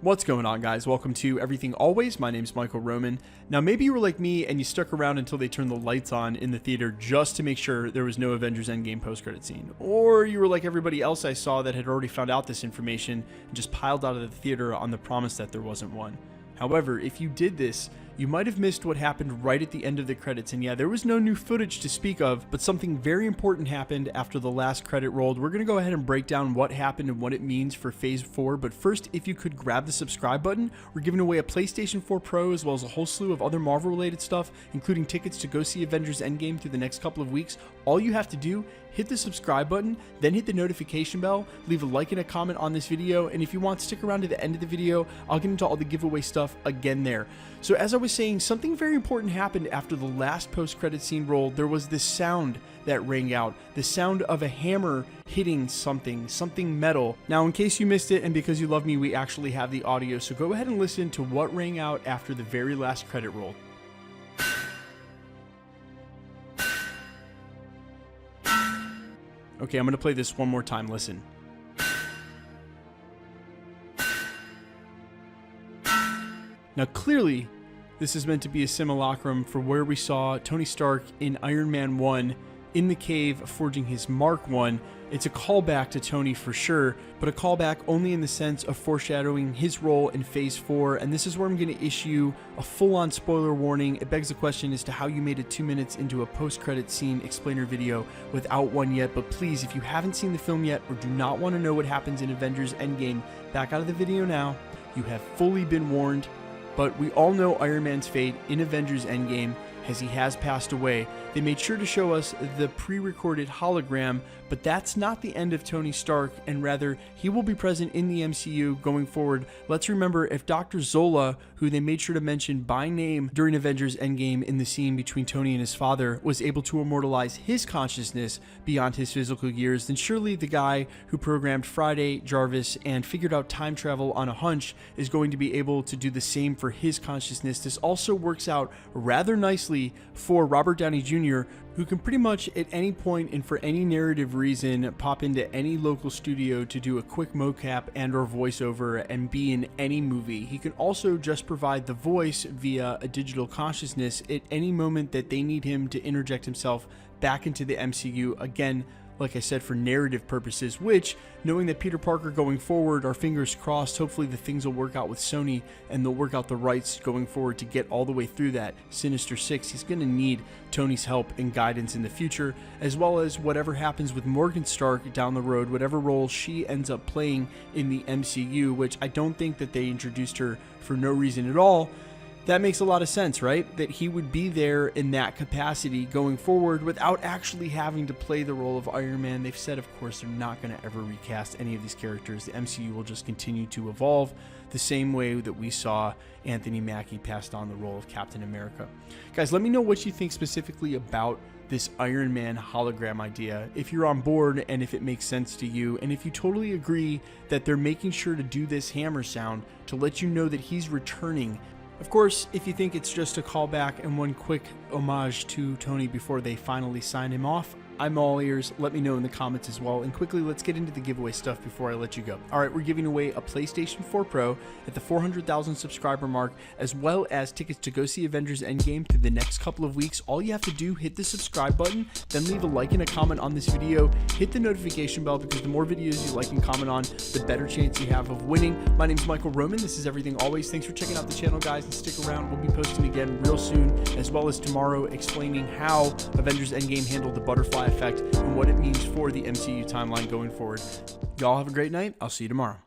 What's going on, guys? Welcome to Everything Always. My name's Michael Roman. Now, maybe you were like me and you stuck around until they turned the lights on in the theater just to make sure there was no Avengers Endgame post-credit scene. Or you were like everybody else I saw that had already found out this information and just piled out of the theater on the promise that there wasn't one. However, if you did this, you might have missed what happened right at the end of the credits. And yeah, there was no new footage to speak of, but something very important happened after the last credit rolled. We're going to go ahead and break down what happened and what it means for Phase 4. But first, if you could grab the subscribe button, we're giving away a PlayStation 4 Pro as well as a whole slew of other Marvel-related stuff, including tickets to go see Avengers Endgame through the next couple of weeks. All you have to do, hit the subscribe button, then hit the notification bell, leave a like and a comment on this video, and if you want, stick around to the end of the video. I'll get into all the giveaway stuff again there. So as I was saying, something very important happened after the last post-credit scene rolled. There was this sound that rang out, the sound of a hammer hitting something metal. Now, in case you missed it, and because you love me, we actually have the audio, so go ahead and listen to what rang out after the very last credit roll. Okay, I'm going to play this one more time. Listen. Now, clearly, this is meant to be a simulacrum for where we saw Tony Stark in Iron Man 1 in the cave forging his Mark 1. It's a callback to Tony for sure, but a callback only in the sense of foreshadowing his role in Phase 4, and this is where I'm going to issue a full-on spoiler warning. It begs the question as to how you made it 2 minutes into a post-credit scene explainer video without one yet, but please, if you haven't seen the film yet or do not want to know what happens in Avengers Endgame, back out of the video now. You have fully been warned. But we all know Iron Man's fate in Avengers Endgame, as he has passed away. They made sure to show us the pre-recorded hologram, but that's not the end of Tony Stark, and rather, he will be present in the MCU going forward. Let's remember, if Dr. Zola, who they made sure to mention by name during Avengers Endgame in the scene between Tony and his father, was able to immortalize his consciousness beyond his physical years, then surely the guy who programmed Friday, Jarvis, and figured out time travel on a hunch is going to be able to do the same for his consciousness. This also works out rather nicely for Robert Downey Jr., who can pretty much at any point and for any narrative reason pop into any local studio to do a quick mocap and or voiceover and be in any movie. He can also just provide the voice via a digital consciousness at any moment that they need him to interject himself back into the MCU. Again, like I said, for narrative purposes, which, knowing that Peter Parker going forward, our fingers crossed, hopefully the things will work out with Sony and they'll work out the rights going forward to get all the way through that Sinister Six. He's going to need Tony's help and guidance in the future, as well as whatever happens with Morgan Stark down the road, whatever role she ends up playing in the MCU, which I don't think that they introduced her for no reason at all. That makes a lot of sense, right? That he would be there in that capacity going forward without actually having to play the role of Iron Man. They've said, of course, they're not going to ever recast any of these characters. The MCU will just continue to evolve the same way that we saw Anthony Mackie passed on the role of Captain America. Guys, let me know what you think specifically about this Iron Man hologram idea, if you're on board and if it makes sense to you, and if you totally agree that they're making sure to do this hammer sound to let you know that he's returning. Of course, if you think it's just a callback and one quick homage to Tony before they finally sign him off, I'm all ears. Let me know in the comments as well. And quickly, let's get into the giveaway stuff before I let you go. All right, we're giving away a PlayStation 4 Pro at the 400,000 subscriber mark, as well as tickets to go see Avengers Endgame through the next couple of weeks. All you have to do, hit the subscribe button, then leave a like and a comment on this video. Hit the notification bell, because the more videos you like and comment on, the better chance you have of winning. My name's Michael Roman. This is Everything Always. Thanks for checking out the channel, guys, and stick around. We'll be posting again real soon, as well as tomorrow, explaining how Avengers Endgame handled the butterfly effect and what it means for the MCU timeline going forward. Y'all have a great night. I'll see you tomorrow.